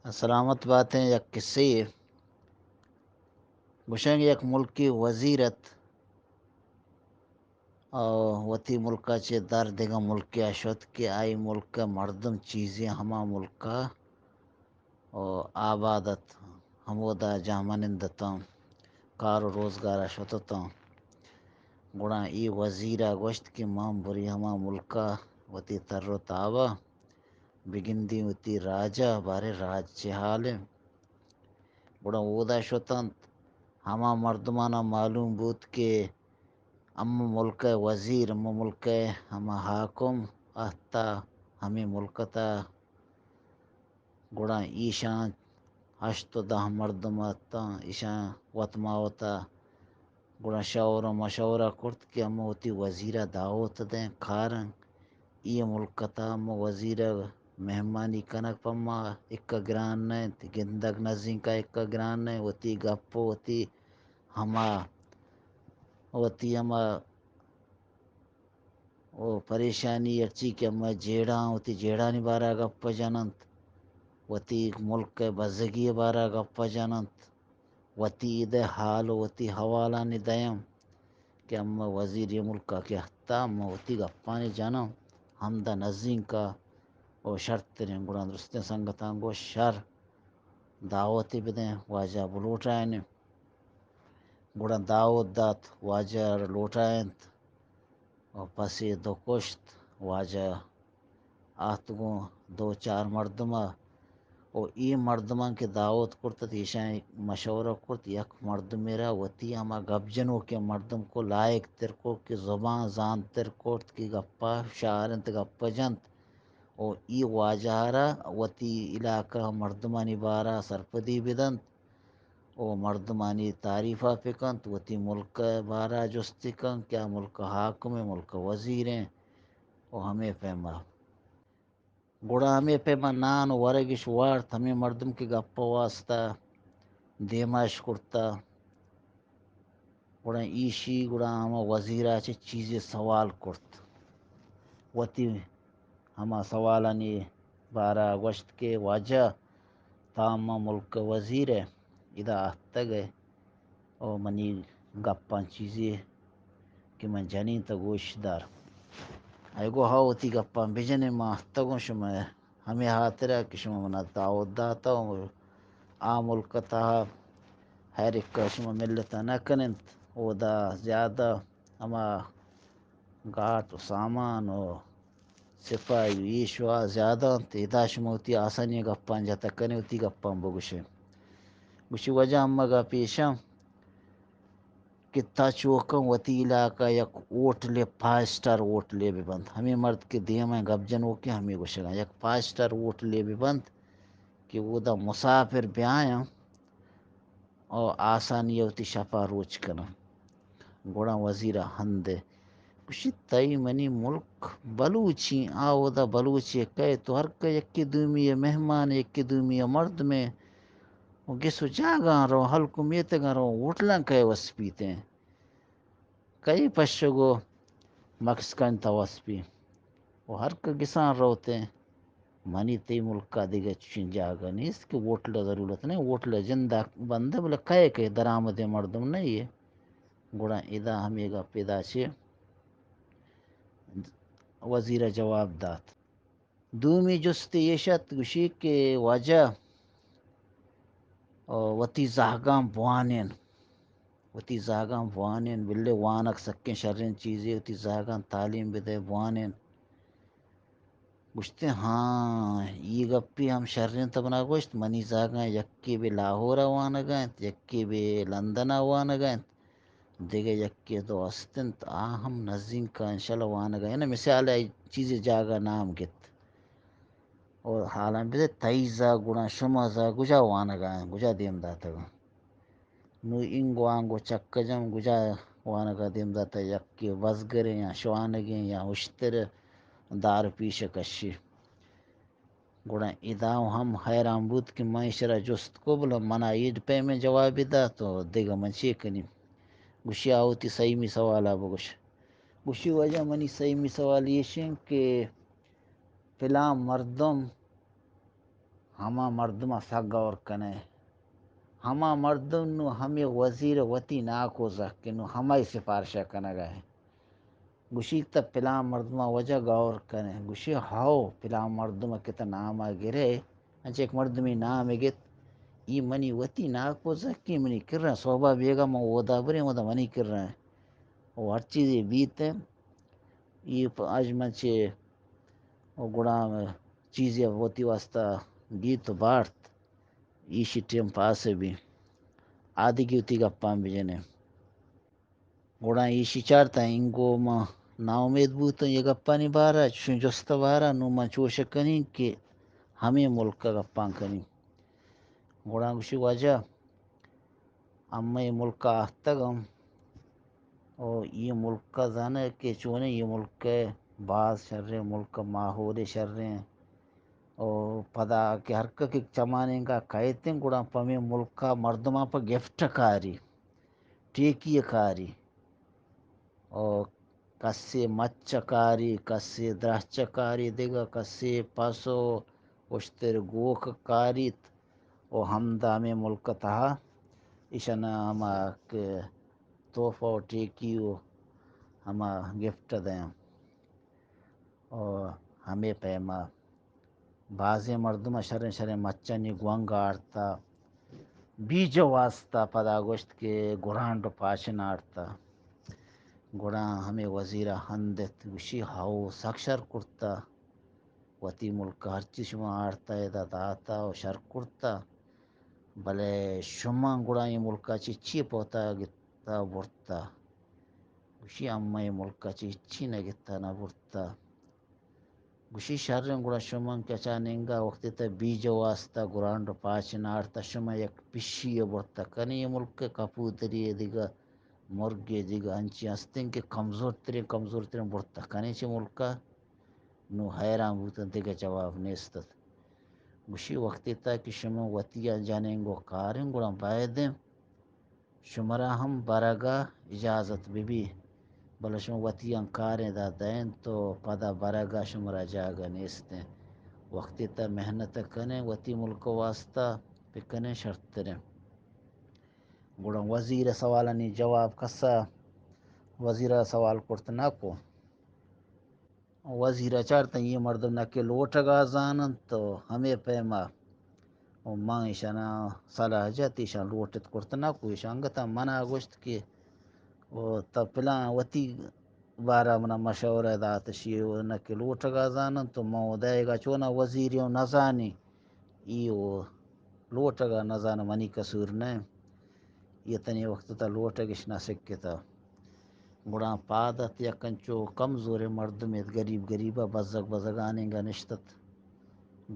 سلامت باتیں یک قصے گوشنگ یک ملکی وزیرت وتی ملکہ چے در دیگا ملک شد کہ آئی ملک مردم چیزیں ہما ملکہ آبادت ہمودا جامنندتا کار و روزگار شتتا گڑا ای وزیرہ گوشت کہ ماں بری ہما ملکہ وتی تر و تابہ بگندی وتی راجہ بارے راج چے حالے گڑا اودا شتند ہما مردمانا معلوم بود کہ اما ملک وزیر اما ملک ہما حاکم اہتا ہمیں ملکتا گڑا ایشان ہشت و دہ مردم اہتا ایشان وطماوتا گڑا شاور و مشورہ کرت کہ اما وتی وزیرہ دعوت دیں کھارن ای ملکتا اما وزیرہ مہمانی کنک پما اکا گران نینت گندگ نزینکا اکا گران نین وتی گپ وتی ہما او پریشانی ارچی کہ اما جیڑاں وتی جیڑانی بارا گپ جننت وتی ملک بزگی بارا گپ جننت وتی دے حال وتی حوالانی دیم کہ اما وزیر ملکہ کہ ہتا اما وتی گپانی جنم ہمدا نزینکا او شرط ترین گڑا درستیں سنگتاں گو شر دعوتی بدیں واجہ بلوٹائن گڑا دعوت دات واجہ لوٹائنت اور پسی دو کشت واجہ آتگوں دو چار مردمہ او ای مردمان کے دعوت کرتا ایشاں مشورہ کرت یک مردم میرا وتی ہما گپ جنو کے مردم کو لائق تر کو کہ زبان زان تر کرت کی گپا شارنت گپ جنت او ای واجہارا وتی علاقہ مردمانی بارا سرپدی بدنت او مردمانی تعریفہ پکنت وتی ملک بارا جستی کن کیا ملک حاکم ملک وزیریں او ہمیں پیما گڑا ہمیں پیما نان ورگش وارت ہمیں مردم کی گپ واسطہ دیماش کرتا گڑا ایشی گڑا ہما وزیرہ چے چیزیں سوال کرت وتی ہما سوالانی بارا گوشت کے واجہ تاما ملک وزیر ادا تگے او منی گپاں چیزیں کہ من جنین تا گوش دار ای گو ہاں وتی گپاں بجنے ماں تگوں شما ہمیں حاطرہ کہ شما منا دعوت داتا آ ملک تا ہر ایک شما ملتا نکننت او دا زیادہ ہما گاٹ و سامان و سپاہی ایشوا زیادہ تیدا شما وتی آسانی گپاں جاتا کنے وتی گپاں بگوشے گوشی وجہ ہما پیشاں کہ تا چوکاں وتی علاقہ یک ہوٹلے 5 سٹار ہوٹلے بھی بند ہمیں مرد کے دیمیں گپ جنو کے ہمیں گوشگاں یک 5 سٹار ہوٹلے بھی بند کہ وہ دا مسافر بیاں اور آسانی ہوتی شفا روچ کنا گوڑا وزیرہ ہندے گوشی تئی منی ملک بلوچی آو دا بلوچی کہے تو ہر کا یکی دومی مہمان یکی دومی مرد میں وہ گسو جاگاں رو ہلکو میتگاں رو ہوٹلاں کہے وسپیتے ہیں کئی پشگو مکسکن توسپی وہ ہر کا گسان روتے ہیں منی تی ملک کا دیگا چین جاگا نہیں اس کہ ووٹل ضرورت نہیں ووٹل جندہ بندہ بلے کہے درآمد مردم نہیں ہے گوڑا ادا ہمیں گا پیدا چھے وزیر جواب دات دومی جستی یہ شت گوشی کہ وجہ وتی زہگاں بوانین بلے وانک سکیں شرین چیزیں وتی زہگاں تعلیم بدے بوانین گوشتے ہاں یہ گپی ہم شرین تبنا گوشت منی زاگاں یکی بھی لاہورہ وانگائیں یکی بھی لندنہ وانگائیں دیگه یکی دو استنت آہم نزدین کا انشاءاللہ وانگائیں نا مثال ہے چیزی جاگا نام گت اور حالاں بیدے تیزا گوڑا شما زا گجا وانگائیں گجا دیم داتا گا نو انگو آنگو چکا جم گجا وانگا دیم داتا یکی وزگریں یا شوانگیں یا اشتر دار پیش کشی گوڑا اداو ہم حیران بود کہ میں شرا جست کو بلا منا ایڈ پہ میں جوابی دا تو دیگا من چی کنیم گوشی آوتی صحیح سوالا بگوش گوشی وجہ منی صحیح سوال یہ شن کہ فلاں مردم ہما مردمہ سگ غور کنے ہما مردم نو ہمیں وزیر وتی ناکو زک نو ہمائی سفارشہ کنگا ہے گوشی تا پلان مردمہ وجہ غور کنے گوشی ہاؤ پلان مردمہ کتا نامہ گرے انچہ ایک مردمی نام گت ای منی وتی ناکو زکی منی کر رہا صوبہ بیگا من ودا برے ودا منی کر رہا ہے وہ ہر چیزی بیت ہے یہ آج منچے وہ گڑام چیزیں ہوتی واسطہ گیت بارت ایشی ٹیم پاسے بھی آدھی کی ہوتی گپان بجنے گوڑا ایشی چارتا انگو ما نا امید بوتا یہ گپا نہیں بارا چون جست بارا نو ما چوشک کنی کہ ہمیں ملک کا گپان کنی گوڑا گوشی وجہ اما یہ ملک کا آہتگم اور یہ ملک کا زانے کہ چونے یہ ملک کے بعض شر رہے ملک کا ماحول شر رہے ہیں اور پدا کہ ہر ایک چمانے کا کہتے ہیں گوڑا پمی ملک کا مردمہ پر گفٹ کاری ٹیکی کاری اور کسی مچکاری کسی درچکاری دیگا کسی پاسو اشتر گوک کاریت و ہمدامی ملک تہا اشنا ہما تحفہ و ٹیکیو ہما گفٹ دیں اور ہمیں پیما بعضی مردم شرن شرن مچنی گوانگ آرتا بیج واسطہ پدا گوشت کے گرانڈ پاشن آرتا گڑاں ہمیں وزیرہ ہندت گوشی ہاؤ سکشر کرتا وتی ملک ہر چیز شما آرتا ہے داتا و شر کرتا بلے شما گڑا یہ ملکہ چی پوتا گتا برتا گوشی اما یہ ملکہ چی نگتا نہ برتا گوشی شرن گڑا شما کیا چاننگا وقتی تا بیج واسطہ گرانڈ پاچن آرتا شما یک پشی برتا کنی یہ ملک کپوتری دیگا مرگے دیگا انچی ہستیں کہ کمزور ترین برتا کنی چی ملکہ نو حیران بوتا دیگا جواب نیستت گوشی وقتی تا کہ شما وطیہ جاننگو کارن گوڑا بایدیں شمرا ہم برگا اجازت بھی بلے شما وطیہ کاریں دا دین تو پدا برگا شمرا جاگا نیستیں وقتی تا محنت کنے وطی ملک واسطہ پکنے شرط تریں گوڑا وزیر سوالانی جواب کسا وزیرہ سوال کرت نہ کو وزیرہ چارتا یہ مردم نہ کہ لوٹگا زانن تو ہمیں پیما و ماں ایشانا صلاح جات ایشان لوٹت کرت نہ کو ایشان گتا منا گوشت کہ وہ تا پلان وطی بارہ منا مشورہ دات شیو نہ کہ لوٹگا زانن تو ماں دائے گا چونا وزیریوں نزانی ایو لوٹگا نزان منی کسور نہیں یہ تنی وقت تا لوٹگش نہ سکتا گڑا پادت یکنچو کمزور مردمیت غریبہ بزگ بزگانیں گا نشتت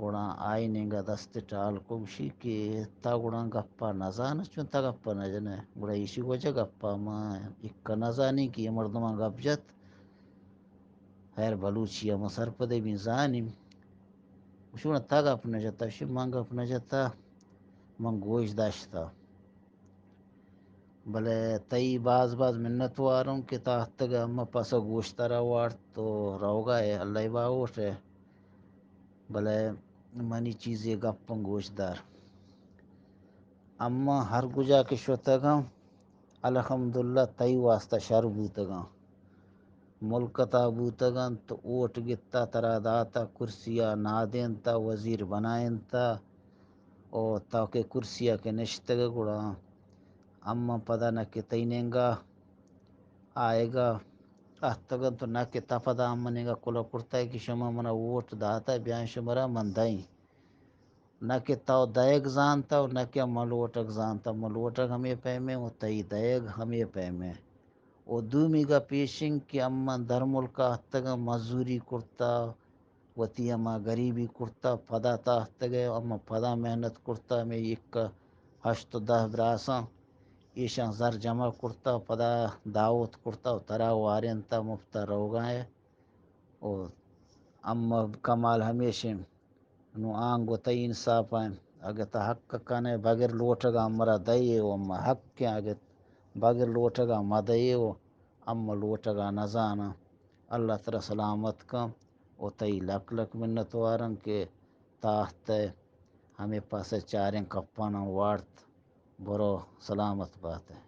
گڑا آئینیں گا دست ٹال کوشی کہ تا گڑا گپا نزان چون تا گپا نجنے گڑا ایشی وجہ گپا ماں اکا نزانی کہ یہ مردمان گپ جت خیر بلوچی اما سر پدے بھی زانیم وشونا تا گپ نجتا وشی من گپ نجتا من گوش داشتا بلے تئی باز منت واروں کہ تاہتگا اما پاسا گوشتا روارت تو روگا ہے اللہ باوٹ ہے بلے منی چیزیں گپن گوش دار اما ہر گجا کے شوتگاں الحمدللہ تئی واسطہ شر بوتگاں ملک تا بوتگاں تو اوٹ گتا ترا داتا کرسیا نادین تا وزیر بنائن تا او تاکہ کرسیا کے نشتگ گڑا اما پدا نہ کہ تیننگا آئے گا احتگن تو نہ کہ تپدا امنے گا کلا کرتا ہے کہ شما منا ووٹ داتا ہے بیان شمرا من دائیں نہ کہ تو دیگ زانتا و نہ کہ ملوٹک زانتا ملوٹک ہمیں پیمیں و تئی دیگ ہمیں پیمیں و دومی گا پیشنگ کہ اما در ملکا احتگا مزوری کرتا وتی اما غریبی کرتا پدا تا احتگے اما پدا محنت کرتا میں یک ہشت 10 براساں ایشان زر جمع کرتا پدا دعوت کرتا ترا وارین تا مفتا روگائے اور اما کمال ہمیشہ نو آنگو تا انصاف آئیں اگر تا حق کنے بغیر لوٹگا مرا دئیے و اما حق کیا اگر بغیر لوٹگا مدئیے و اما لوٹگا نزانا اللہ تعالی سلامت کا و تئی لک لک منت وارن کے تاہت ہمیں پاس چاریں کپان واڑت برو سلامت بات ہے.